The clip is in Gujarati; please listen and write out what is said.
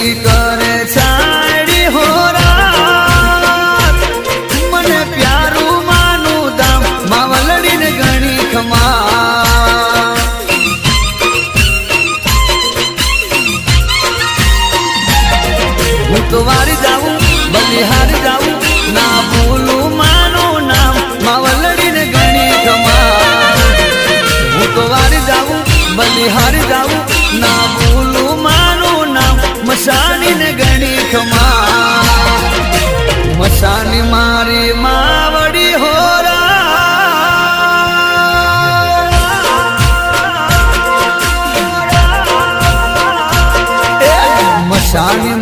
ઈ કરે છાડી હોરા મને પ્યારું માનું દામ માવલડીને ગણી ખમા હું તો વારી જાઉં બલિહારી જાઉં ના ભૂલું માનું નામ માવલડીને ગણી ખમા હું તો વારી જાઉં બલિહારી જાઉં ના ભૂલું માનું નામ મસાણીને ગણી ખમા મસાણી મારી માવડી હોરા મસાણી